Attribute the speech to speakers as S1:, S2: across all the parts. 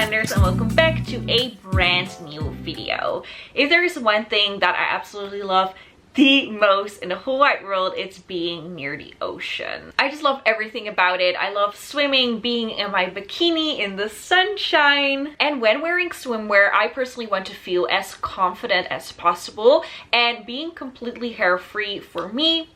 S1: Vanders and welcome back to a brand new video. If there is one thing that I absolutely love the most in the whole wide world, it's being near the ocean. I just love everything about it. I love swimming, being in my bikini in the sunshine. And when wearing swimwear, I personally want to feel as confident as possible, and being completely hair-free for me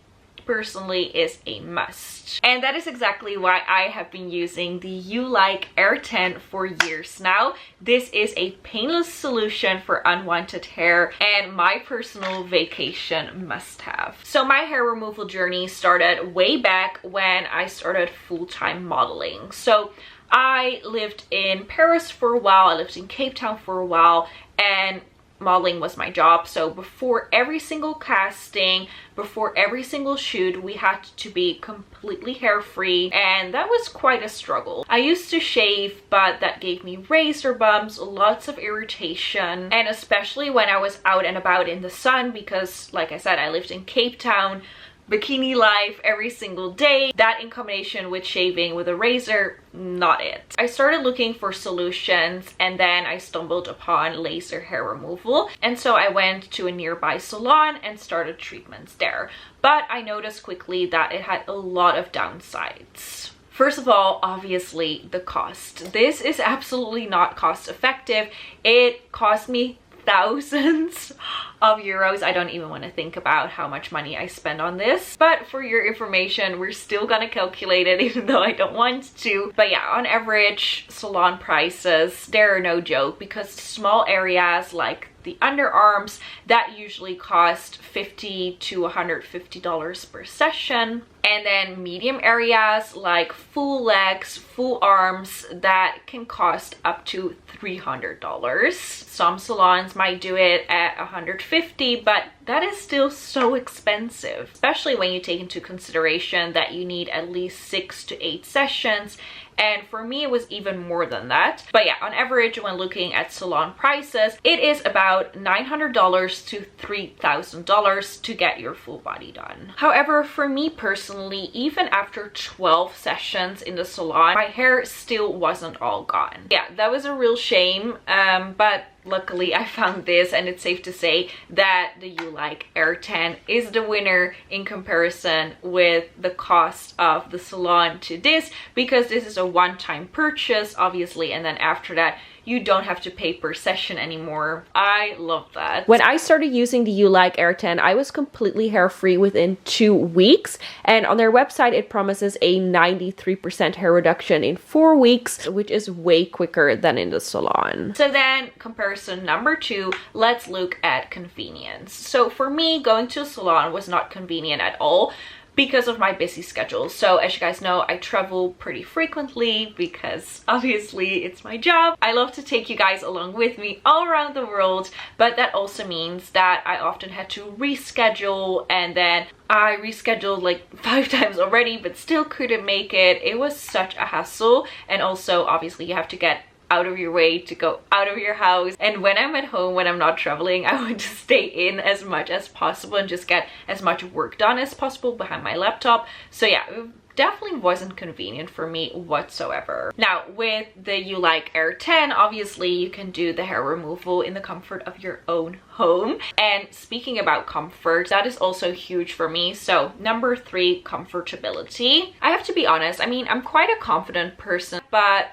S1: personally is a must. And that is exactly why I have been using the Ulike Air 10 for years now. This is a painless solution for unwanted hair and my personal vacation must-have. So my hair removal journey started way back when I started full-time modeling. So I lived in Paris for a while, I lived in Cape Town for a while, and modeling was my job. So before every single casting, before every single shoot, we had to be completely hair free, and that was quite a struggle. I used to shave, but that gave me razor bumps, lots of irritation, and especially when I was out and about in the sun, because like I said, I lived in Cape Town, bikini life every single day. That in combination with shaving with a razor, not it. I started looking for solutions, and then I stumbled upon laser hair removal, and so I went to a nearby salon and started treatments there. But I noticed quickly that it had a lot of downsides. First of all, obviously the cost. This is absolutely not cost effective. It cost me thousands of euros. I don't even want to think about how much money I spend on this, but for your information, we're still gonna calculate it even though I don't want to. But yeah, on average, salon prices, they're no joke, because small areas like the underarms, that usually cost $50 to $150 per session. And then medium areas like full legs, full arms, that can cost up to $300. Some salons might do it at $150, but that is still so expensive, especially when you take into consideration that you need at least 6 to 8 sessions. And for me, it was even more than that. But yeah, on average, when looking at salon prices, it is about $900 to $3,000 to get your full body done. However, for me personally, even after 12 sessions in the salon, my hair still wasn't all gone. Yeah, that was a real shame, but luckily I found this, and it's safe to say that the Ulike Air 10 is the winner in comparison with the cost of the salon to this, because this is a one-time purchase obviously, and then after that you don't have to pay per session anymore. I love that. When I started using the Ulike Air 10, I was completely hair-free within 2 weeks. And on their website, it promises a 93% hair reduction in 4 weeks, which is way quicker than in the salon. So then, comparison number 2, let's look at convenience. So for me, going to a salon was not convenient at all, because of my busy schedule. So as you guys know, I travel pretty frequently because obviously it's my job. I love to take you guys along with me all around the world, but that also means that I often had to reschedule, and then I rescheduled like 5 times already but still couldn't make it. It was such a hassle, and also obviously you have to get out of your way to go out of your house. And when I'm at home, when I'm not traveling, I want to stay in as much as possible and just get as much work done as possible behind my laptop. So yeah, it definitely wasn't convenient for me whatsoever. Now with the Ulike Air 10, obviously you can do the hair removal in the comfort of your own home. And speaking about comfort, that is also huge for me. So number 3, comfortability. I have to be honest, I mean, I'm quite a confident person, but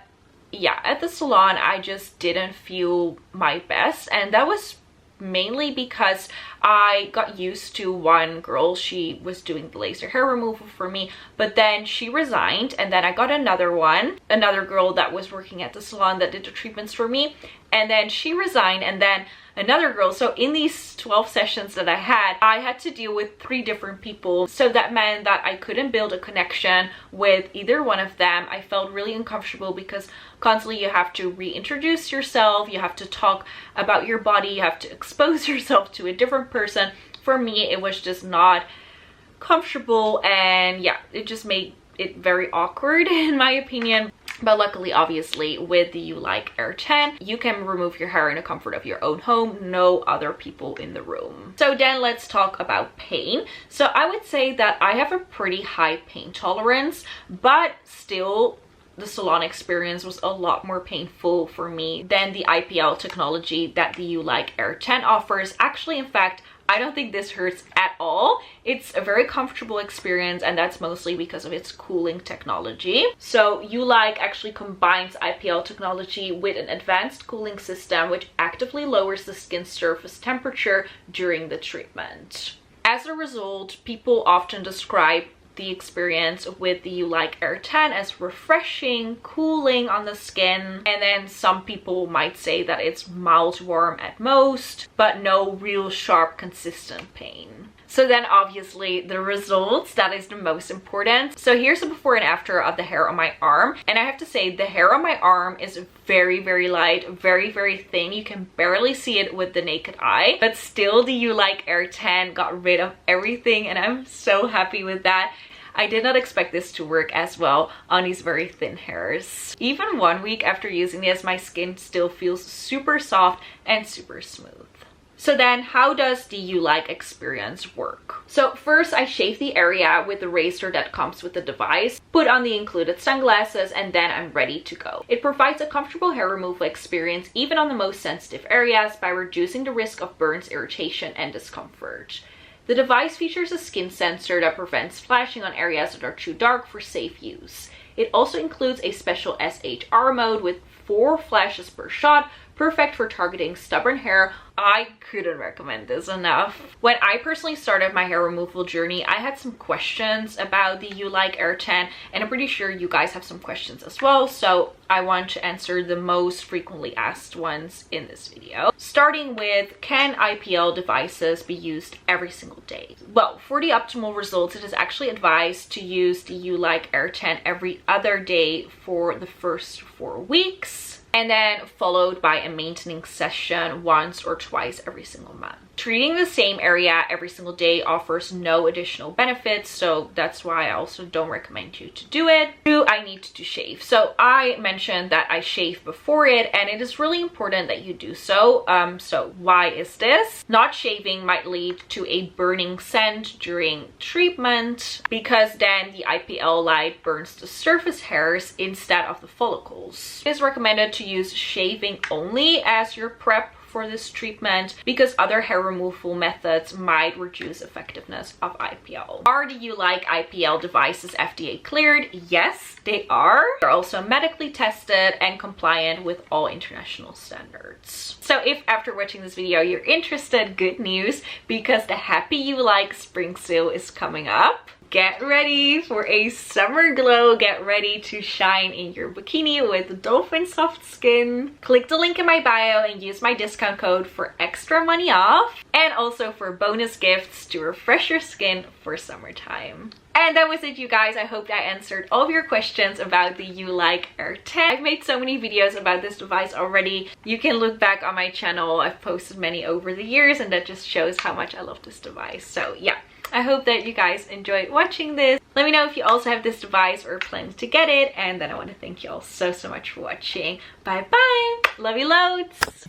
S1: yeah, at the salon I just didn't feel my best, and that was mainly because I got used to one girl. She was doing the laser hair removal for me, but then she resigned, and then I got another girl that was working at the salon that did the treatments for me, and then she resigned, and then another girl. So in these 12 sessions that I had to deal with 3 different people. So that meant that I couldn't build a connection with either one of them. I felt really uncomfortable because constantly you have to reintroduce yourself, you have to talk about your body, you have to expose yourself to a different person. For me, it was just not comfortable, and yeah, it just made it very awkward in my opinion. But luckily, obviously, with the Ulike Air 10, you can remove your hair in the comfort of your own home, no other people in the room. So then let's talk about pain. So I would say that I have a pretty high pain tolerance, but still the Salon experience was a lot more painful for me than the IPL technology that the Ulike Air 10 offers. Actually, in fact, I don't think this hurts at all. It's a very comfortable experience, and that's mostly because of its cooling technology. So Ulike actually combines IPL technology with an advanced cooling system which actively lowers the skin surface temperature during the treatment. As a result, people often describe the experience with the Ulike Air 10 as refreshing, cooling on the skin, and then some people might say that it's mild warm at most, but no real sharp consistent pain. So then obviously the results, that is the most important. So here's a before and after of the hair on my arm, and I have to say the hair on my arm is very, very light, very, very thin. You can barely see it with the naked eye, but still the Ulike Air 10 got rid of everything, and I'm so happy with that. I did not expect this to work as well on these very thin hairs. Even 1 week after using this, my skin still feels super soft and super smooth. So then how does the Ulike experience work? So first I shave the area with the razor that comes with the device, put on the included sunglasses, and then I'm ready to go. It provides a comfortable hair removal experience even on the most sensitive areas by reducing the risk of burns, irritation, and discomfort. The device features a skin sensor that prevents flashing on areas that are too dark for safe use. It also includes a special SHR mode with 4 flashes per shot, perfect for targeting stubborn hair. I couldn't recommend this enough. When I personally started my hair removal journey, I had some questions about the Ulike Air 10, and I'm pretty sure you guys have some questions as well, so I want to answer the most frequently asked ones in this video. Starting with, can IPL devices be used every single day? Well, for the optimal results, it is actually advised to use the Ulike Air 10 every other day for the first 4 weeks, and then followed by a maintenance session once or twice every single month. Treating the same area every single day offers no additional benefits, so that's why I also don't recommend you to do it. Do I need to shave? So I mentioned that I shave before it, and it is really important that you do so. So why is this? Not shaving might lead to a burning scent during treatment, because then the IPL light burns the surface hairs instead of the follicles. It is recommended to use shaving only as your prep for this treatment, because other hair removal methods might reduce effectiveness of IPL. Are the Ulike IPL devices FDA cleared? Yes, they are. They're also medically tested and compliant with all international standards. So if after watching this video you're interested, good news, because the Happy Ulike Spring Sale is coming up. Get ready for a summer glow. Get ready to shine in your bikini with dolphin soft skin. Click the link in my bio and use my discount code for extra money off, and also for bonus gifts to refresh your skin for summertime. And that was it, you guys. I hope I answered all of your questions about the Ulike Air 10. I've made so many videos about this device already. You can look back on my channel. I've posted many over the years, and that just shows how much I love this device. So yeah, I hope that you guys enjoyed watching this. Let me know if you also have this device or plan to get it. And then I want to thank you all so much for watching. Bye bye. Love you loads.